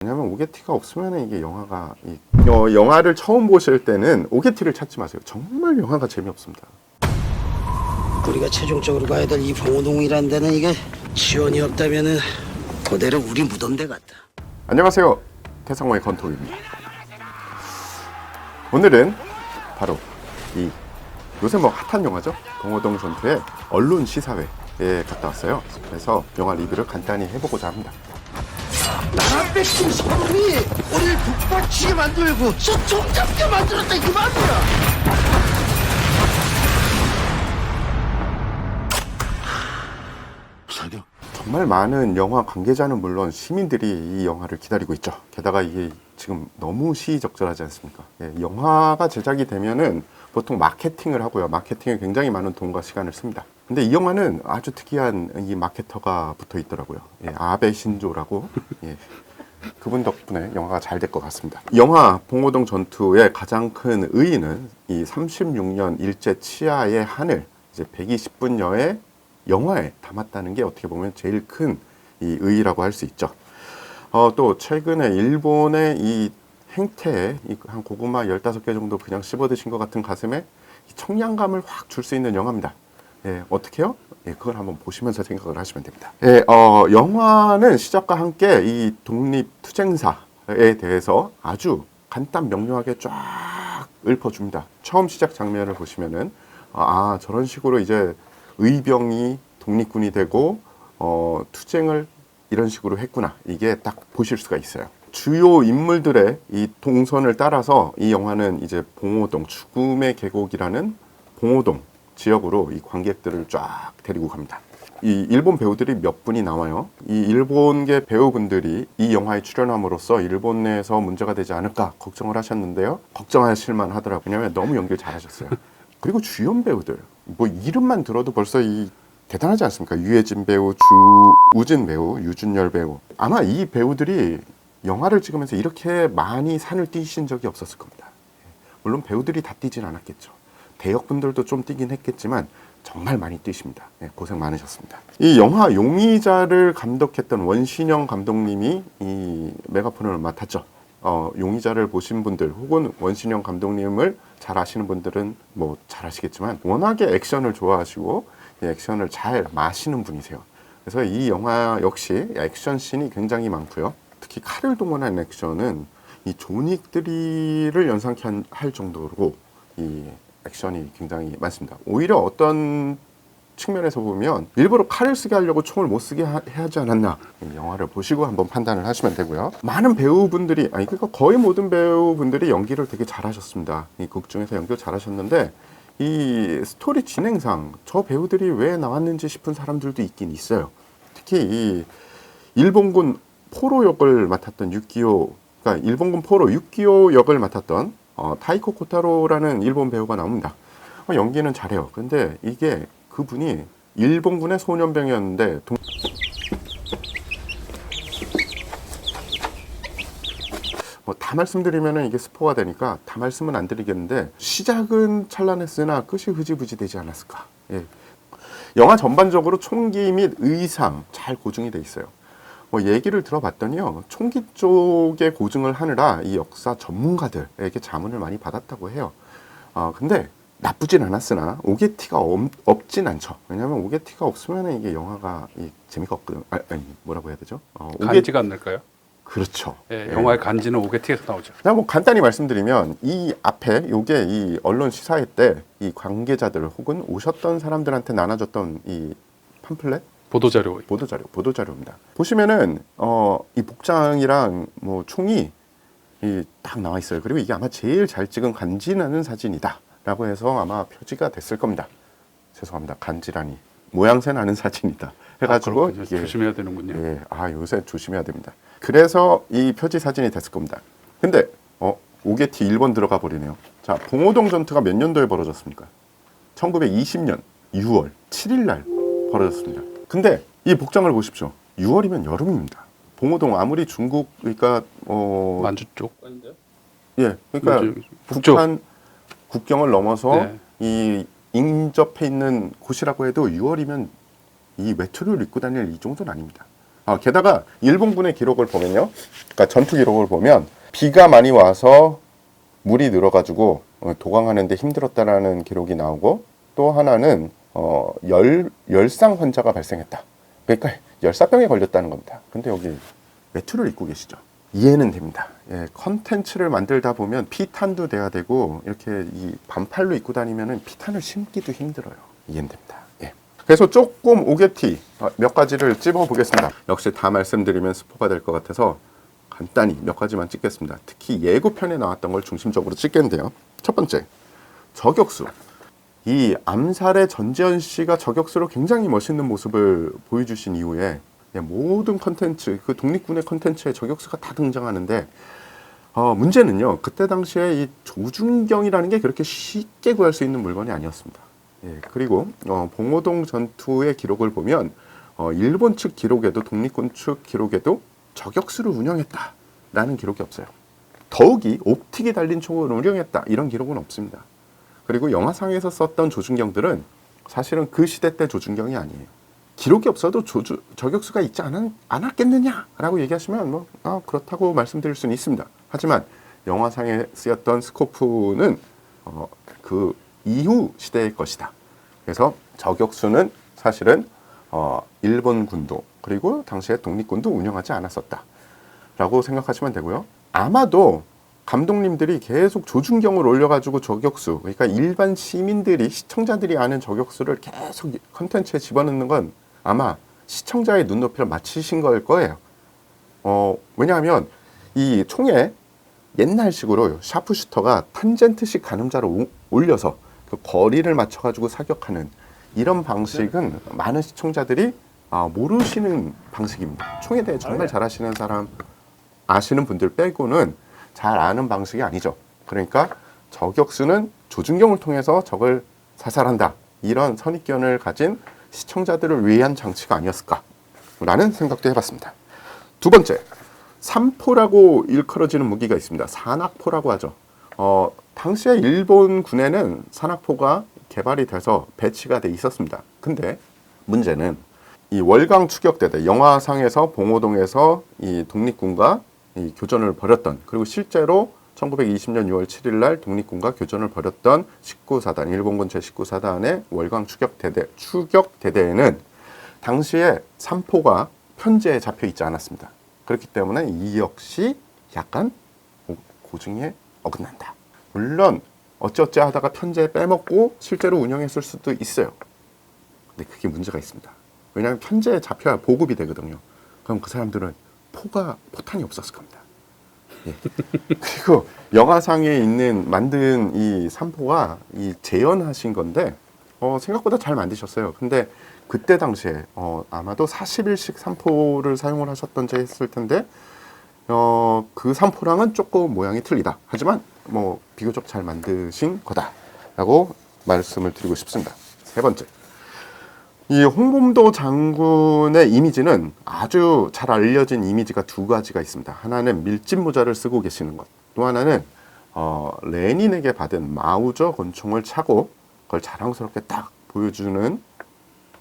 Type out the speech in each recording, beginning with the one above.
왜냐면 오게티가 없으면 이게 영화가 영화를 처음 보실 때는 오게티를 찾지 마세요. 정말 영화가 재미없습니다. 우리가 최종적으로 가야 될 이 봉오동이란 데는 이게 지원이 없다면은 그대로 우리 무덤대 같다. 안녕하세요, 태상화의 건토입니다. 오늘은 바로 이 요새 핫한 영화죠, 봉오동 전투의 언론 시사회에 갔다 왔어요. 그래서 영화 리뷰를 간단히 해보고자 합니다. 나라 뺏긴 서울이 우리를 북받치게 만들고 총 잡게 만들었다 이 말이야. 사격. 정말 많은 영화 관계자는 물론 시민들이 이 영화를 기다리고 있죠. 게다가 이게 지금 너무 시의적절하지 않습니까? 영화가 제작이 되면은 보통 마케팅을 하고요. 마케팅에 굉장히 많은 돈과 시간을 씁니다. 근데 이 영화는 아주 특이한 이 마케터가 붙어 있더라고요. 아베 신조라고. 그분 덕분에 영화가 잘 될 것 같습니다. 영화 봉오동 전투의 가장 큰 의의는 이 36년 일제 치하의 한을 이제 120분여의 영화에 담았다는 게 어떻게 보면 제일 큰 이 의의라고 할 수 있죠. 또 최근에 일본의 이 행태에 한 고구마 15개 정도 그냥 씹어 드신 것 같은 가슴에 청량감을 확 줄 수 있는 영화입니다. 어떻게 해요? 그걸 한번 보시면서 생각을 하시면 됩니다. 영화는 시작과 함께 이 독립투쟁사에 대해서 아주 간단 명료하게 쫙 읊어줍니다. 처음 시작 장면을 보시면은 저런 식으로 이제 의병이 독립군이 되고 투쟁을 이런 식으로 했구나, 이게 딱 보실 수가 있어요. 주요 인물들의 이 동선을 따라서 이 영화는 이제 봉오동, 죽음의 계곡이라는 봉오동 지역으로 이 관객들을 쫙 데리고 갑니다. 이 일본 배우들이 몇 분이 나와요. 이 일본계 배우분들이 이 영화에 출연함으로써 일본 내에서 문제가 되지 않을까 걱정을 하셨는데요. 걱정하실만 하더라고요. 왜냐하면 너무 연기를 잘하셨어요. 그리고 주연 배우들, 뭐 이름만 들어도 벌써 이 대단하지 않습니까? 유해진 배우, 주우진 배우, 유준열 배우. 아마 이 배우들이 영화를 찍으면서 이렇게 많이 산을 뛰신 적이 없었을 겁니다. 물론 배우들이 다 뛰진 않았겠죠. 대역분들도 좀 뛰긴 했겠지만 정말 많이 뛰십니다. 고생 많으셨습니다. 이 영화 용의자를 감독했던 원신영 감독님이 이 메가폰을 맡았죠. 용의자를 보신 분들 혹은 원신영 감독님을 잘 아시는 분들은 뭐 잘 아시겠지만 워낙에 액션을 좋아하시고 액션을 잘 마시는 분이세요. 그래서 이 영화 역시 액션씬이 굉장히 많고요. 특히 칼을 동원한 액션은 이 존윅3를 연상케 할 정도로 이 액션이 굉장히 많습니다. 오히려 어떤 측면에서 보면 일부러 칼을 쓰게 하려고 총을 못 쓰게 하지 않았나, 이 영화를 보시고 한번 판단을 하시면 되고요. 많은 배우분들이, 그러니까 거의 모든 배우분들이 연기를 되게 잘하셨습니다. 이 곡 중에서 연기를 잘하셨는데 이 스토리 진행상 저 배우들이 왜 나왔는지 싶은 사람들도 있긴 있어요. 특히 이 일본군 포로 역을 맡았던 그러니까 일본군 포로 6기호 역을 맡았던 타이코 코타로라는 일본 배우가 나옵니다. 연기는 잘해요. 근데 이게 그분이 일본군의 소년병이었는데 다 말씀드리면 이게 스포가 되니까 다 말씀은 안 드리겠는데 시작은 찬란했으나 끝이 흐지부지 되지 않았을까. 영화 전반적으로 총기 및 의상 잘 고증이 돼 있어요. 얘기를 들어봤더니요, 총기 쪽에 고증을 하느라 이 역사 전문가들에게 자문을 많이 받았다고 해요. 근데 나쁘진 않았으나 오게티가 없진 않죠. 왜냐하면 오게티가 없으면 이게 영화가 재미가 없거든요. 뭐라고 해야 되죠? 간지가 안 날까요? 그렇죠. 영화의 간지는 오게티에서 나오죠. 그냥 뭐 간단히 말씀드리면 이 앞에 요게 이 언론 시사회 때 이 관계자들 혹은 오셨던 사람들한테 나눠줬던 이 팜플렛, 보도자료입니다. 보시면은 이 복장이랑 뭐 총이 딱 나와 있어요. 그리고 이게 아마 제일 잘 찍은 간지나는 사진이다라고 해서 아마 표지가 됐을 겁니다. 죄송합니다. 간지라니 모양새 나는 사진이다 해가지고 조심해야 되는군요. 요새 조심해야 됩니다. 그래서 이 표지 사진이 됐을 겁니다. 근데 오게티 1번 들어가 버리네요. 자, 봉오동 전투가 몇 년도에 벌어졌습니까? 1920년 6월 7일 날 벌어졌습니다. 근데 이 복장을 보십시오. 6월이면 여름입니다. 봉오동 아무리 중국, 그러니까 만주 쪽 아닌데요? 그러니까 북쪽. 북한 국경을 넘어서 네. 이 인접해 있는 곳이라고 해도 6월이면 이 외투를 입고 다닐 이 정도는 아닙니다. 게다가 일본군의 기록을 보면요, 그러니까 전투 기록을 보면 비가 많이 와서 물이 늘어가지고 도강하는데 힘들었다라는 기록이 나오고, 또 하나는 열상 환자가 발생했다. 그러니까 열사병에 걸렸다는 겁니다. 근데 여기 외투를 입고 계시죠. 이해는 됩니다. 예, 컨텐츠를 만들다 보면 피탄도 돼야 되고, 이렇게 이 반팔로 입고 다니면은 피탄을 심기도 힘들어요. 이해는 됩니다. 예. 그래서 조금 오게티 몇 가지를 찝어 보겠습니다. 역시 다 말씀드리면 스포가 될 것 같아서 간단히 몇 가지만 찍겠습니다. 특히 예고편에 나왔던 걸 중심적으로 찍겠는데요. 첫 번째, 저격수. 이 암살의 전지현 씨가 저격수로 굉장히 멋있는 모습을 보여주신 이후에 모든 컨텐츠, 그 독립군의 컨텐츠에 저격수가 다 등장하는데, 문제는요, 그때 당시에 이 조준경이라는 게 그렇게 쉽게 구할 수 있는 물건이 아니었습니다. 예, 그리고 봉오동 전투의 기록을 보면 일본 측 기록에도, 독립군 측 기록에도 저격수를 운영했다라는 기록이 없어요. 더욱이 옵틱이 달린 총을 운영했다, 이런 기록은 없습니다. 그리고 영화상에서 썼던 조준경들은 사실은 그 시대 때 조준경이 아니에요. 기록이 없어도 저격수가 있지 않았겠느냐라고 얘기하시면 그렇다고 말씀드릴 수는 있습니다. 하지만 영화상에 쓰였던 스코프는 그 이후 시대의 것이다. 그래서 저격수는 사실은 일본 군도 그리고 당시에 독립군도 운영하지 않았었다라고 생각하시면 되고요. 아마도 감독님들이 계속 조준경을 올려가지고 저격수, 그러니까 일반 시민들이, 시청자들이 아는 저격수를 계속 컨텐츠에 집어넣는 건 아마 시청자의 눈높이를 맞추신 걸 거예요. 왜냐하면 이 총에 옛날식으로 샤프슈터가 탄젠트식 가늠자를 올려서 그 거리를 맞춰가지고 사격하는 이런 방식은 많은 시청자들이 모르시는 방식입니다. 총에 대해 정말 잘 아시는 사람, 아시는 분들 빼고는 잘 아는 방식이 아니죠. 그러니까 저격수는 조준경을 통해서 적을 사살한다, 이런 선입견을 가진 시청자들을 위한 장치가 아니었을까라는 생각도 해봤습니다. 두 번째, 산포라고 일컬어지는 무기가 있습니다. 산악포라고 하죠. 당시에 일본 군에는 산악포가 개발이 돼서 배치가 돼 있었습니다. 근데 문제는 이 월강 추격대대, 영화상에서 봉오동에서 이 독립군과 이 교전을 벌였던, 그리고 실제로 1920년 6월 7일 날 독립군과 교전을 벌였던 19사단, 일본군 제19사단의 월강 추격대대에는 당시에 산포가 편제에 잡혀 있지 않았습니다. 그렇기 때문에 이 역시 약간 고증에 어긋난다. 물론 어찌어찌 하다가 편제에 빼먹고 실제로 운영했을 수도 있어요. 근데 그게 문제가 있습니다. 왜냐하면 편제에 잡혀야 보급이 되거든요. 그럼 그 사람들은 포탄이 없었을 겁니다. 예. 그리고 영화상에 만든 이 산포가 이 재현하신 건데 생각보다 잘 만드셨어요. 근데 그때 당시에 아마도 41식 산포를 사용을 하셨던지 했을 텐데 그 산포랑은 조금 모양이 틀리다. 하지만 비교적 잘 만드신 거다라고 말씀을 드리고 싶습니다. 세 번째, 이 홍범도 장군의 이미지는 아주 잘 알려진 이미지가 두 가지가 있습니다. 하나는 밀짚 모자를 쓰고 계시는 것, 또 하나는 레닌에게 받은 마우저 권총을 차고 그걸 자랑스럽게 딱 보여주는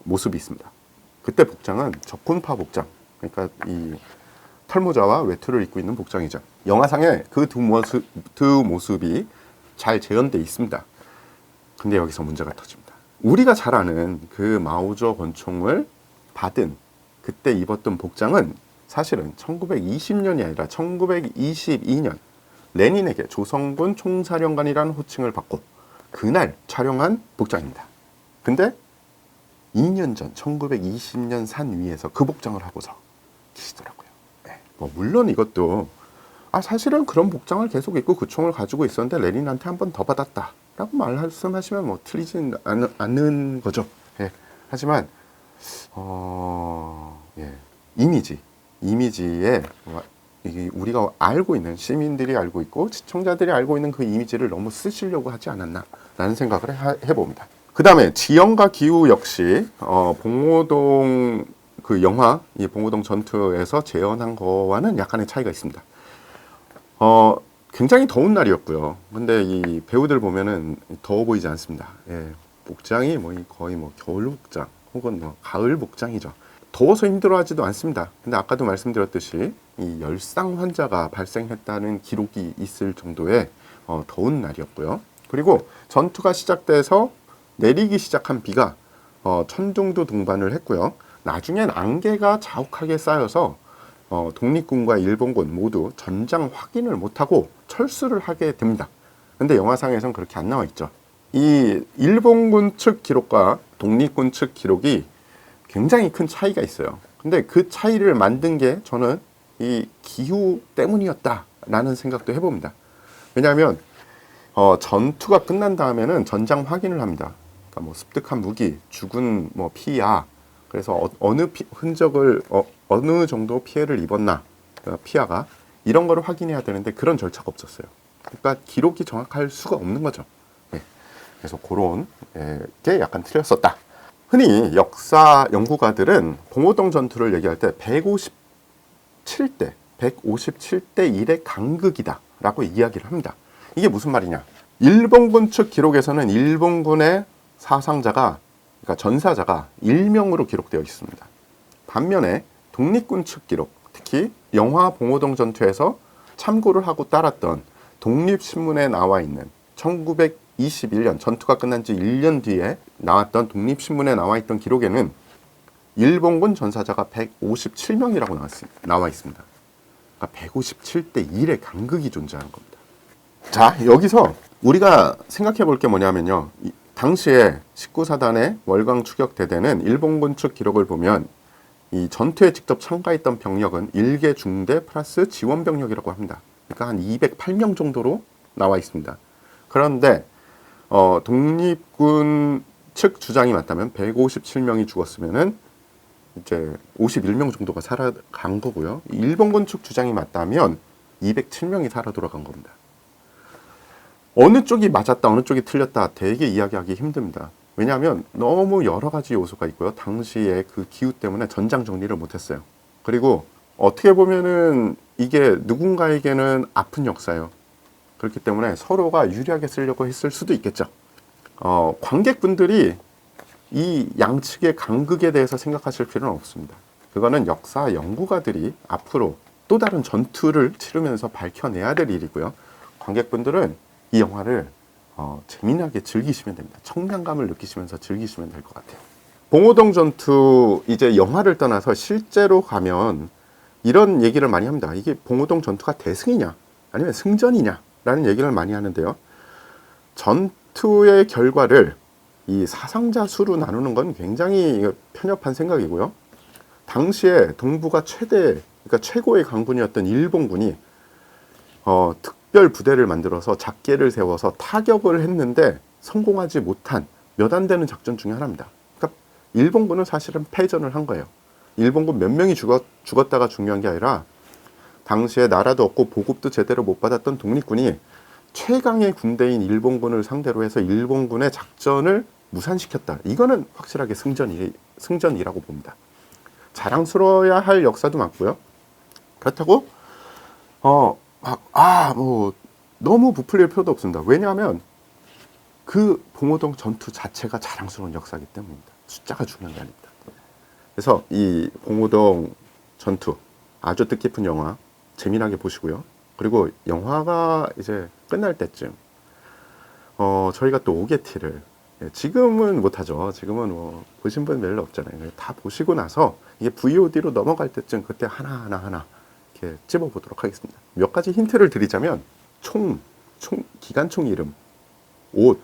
모습이 있습니다. 그때 복장은 적군파 복장, 그러니까 이 털모자와 외투를 입고 있는 복장이죠. 영화상에 그 두 모습이 잘 재현되어 있습니다. 근데 여기서 문제가 터집니다. 우리가 잘 아는 그 마우저 권총을 받은 그때 입었던 복장은 사실은 1920년이 아니라 1922년 레닌에게 조성군 총사령관이라는 호칭을 받고 그날 촬영한 복장입니다. 근데 2년 전 1920년 산 위에서 그 복장을 하고서 계시더라고요. 네. 물론 이것도 사실은 그런 복장을 계속 입고 그 총을 가지고 있었는데 레닌한테 한 번 더 받았다 라고 말씀하시면 틀리진 않는 거죠. 예. 하지만 이미지에 이게 우리가 알고 있는, 시민들이 알고 있고 시청자들이 알고 있는 그 이미지를 너무 쓰시려고 하지 않았나 라는 생각을 해봅니다. 그 다음에 지형과 기후 역시 봉오동 그 영화, 이 봉오동 전투에서 재현한 거와는 약간의 차이가 있습니다. 굉장히 더운 날이었고요. 근데 이 배우들 보면은 더워 보이지 않습니다. 예, 복장이 거의 겨울 복장 혹은 가을 복장이죠. 더워서 힘들어하지도 않습니다. 근데 아까도 말씀드렸듯이 이 열상 환자가 발생했다는 기록이 있을 정도의 더운 날이었고요. 그리고 전투가 시작돼서 내리기 시작한 비가 천둥도 동반을 했고요. 나중엔 안개가 자욱하게 쌓여서 독립군과 일본군 모두 전장 확인을 못하고 철수를 하게 됩니다. 근데 영화상에선 그렇게 안 나와 있죠. 이 일본군 측 기록과 독립군 측 기록이 굉장히 큰 차이가 있어요. 근데 그 차이를 만든 게 저는 이 기후 때문이었다라는 생각도 해봅니다. 왜냐하면 전투가 끝난 다음에는 전장 확인을 합니다. 그러니까 뭐 습득한 무기, 죽은 뭐 피야. 그래서 어느 흔적을 어느 정도 피해를 입었나, 그러니까 피아가 이런 거를 확인해야 되는데 그런 절차가 없었어요. 그러니까 기록이 정확할 수가 없는 거죠. 예. 그래서 그런 게 약간 틀렸었다. 흔히 역사 연구가들은 봉오동 전투를 얘기할 때 157대 1의 간극이다 라고 이야기를 합니다. 이게 무슨 말이냐? 일본군 측 기록에서는 일본군의 사상자가, 그러니까 전사자가 1명으로 기록되어 있습니다. 반면에 독립군 측 기록, 특히 영화 봉오동 전투에서 참고를 하고 따랐던 독립신문에 나와 있는 1921년 전투가 끝난 지 1년 뒤에 나왔던 독립신문에 나와 있던 기록에는 일본군 전사자가 157명이라고 나와 있습니다. 그러니까 157대 1의 간극이 존재하는 겁니다. 자, 여기서 우리가 생각해 볼 게 뭐냐면요. 당시에 19사단의 월광 추격대대는 일본군 측 기록을 보면 이 전투에 직접 참가했던 병력은 1개 중대 플러스 지원 병력이라고 합니다. 그러니까 한 208명 정도로 나와 있습니다. 그런데 독립군 측 주장이 맞다면 157명이 죽었으면은 이제 51명 정도가 살아간 거고요. 일본군 측 주장이 맞다면 207명이 살아 돌아간 겁니다. 어느 쪽이 맞았다, 어느 쪽이 틀렸다 되게 이야기하기 힘듭니다. 왜냐하면 너무 여러 가지 요소가 있고요. 당시에 그 기후 때문에 전장 정리를 못했어요. 그리고 어떻게 보면은 이게 누군가에게는 아픈 역사예요. 그렇기 때문에 서로가 유리하게 쓰려고 했을 수도 있겠죠. 관객분들이 이 양측의 간극에 대해서 생각하실 필요는 없습니다. 그거는 역사 연구가들이 앞으로 또 다른 전투를 치르면서 밝혀내야 될 일이고요. 관객분들은 이 영화를 재미나게 즐기시면 됩니다. 청량감을 느끼시면서 즐기시면 될 것 같아요. 봉오동 전투 이제 영화를 떠나서 실제로 가면 이런 얘기를 많이 합니다. 이게 봉오동 전투가 대승이냐 아니면 승전이냐 라는 얘기를 많이 하는데요. 전투의 결과를 이 사상자 수로 나누는 건 굉장히 편협한 생각이고요. 당시에 동부가 그러니까 최고의 강군이었던 일본군이 특별 부대를 만들어서 작계를 세워서 타격을 했는데 성공하지 못한 몇 안 되는 작전 중에 하나입니다. 그러니까 일본군은 사실은 패전을 한 거예요. 일본군 몇 명이 죽었다가 중요한 게 아니라 당시에 나라도 없고 보급도 제대로 못 받았던 독립군이 최강의 군대인 일본군을 상대로 해서 일본군의 작전을 무산시켰다. 이거는 확실하게 승전이라고 봅니다. 자랑스러워야 할 역사도 많고요. 그렇다고 뭐 너무 부풀릴 필요도 없습니다. 왜냐하면 그 봉오동 전투 자체가 자랑스러운 역사이기 때문입니다. 숫자가 중요한 게 아닙니다. 그래서 이 봉오동 전투 아주 뜻깊은 영화 재미나게 보시고요. 그리고 영화가 이제 끝날 때쯤 저희가 또 오게티를 지금은 못하죠. 지금은 뭐 보신 분 별로 없잖아요. 다 보시고 나서 이게 VOD로 넘어갈 때쯤 그때 하나 이렇게 찝어보도록 하겠습니다. 몇 가지 힌트를 드리자면 기관총 이름, 옷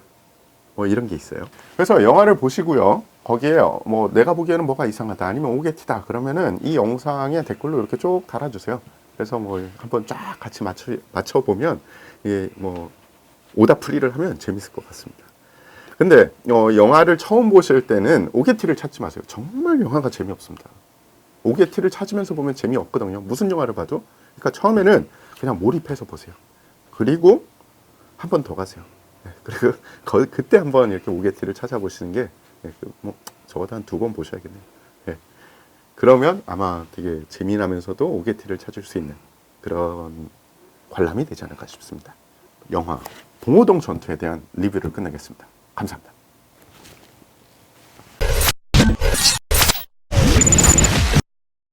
뭐 이런 게 있어요. 그래서 영화를 보시고요. 거기에 뭐 내가 보기에는 뭐가 이상하다 아니면 오게티다 그러면은 이 영상에 댓글로 이렇게 쭉 달아주세요. 그래서 뭐 한번 쫙 같이 맞춰보면 이게 뭐 오답풀이를 하면 재밌을 것 같습니다. 근데 영화를 처음 보실 때는 오게티를 찾지 마세요. 정말 영화가 재미없습니다. 오게티를 찾으면서 보면 재미없거든요. 무슨 영화를 봐도. 그러니까 처음에는 그냥 몰입해서 보세요. 그리고 한 번 더 가세요. 네, 그리고 그때 한번 이렇게 오게티를 찾아보시는 게 뭐 적어도 한 2번 보셔야겠네요. 네. 그러면 아마 되게 재미나면서도 오게티를 찾을 수 있는 그런 관람이 되지 않을까 싶습니다. 영화 봉오동 전투에 대한 리뷰를 끝내겠습니다. 감사합니다.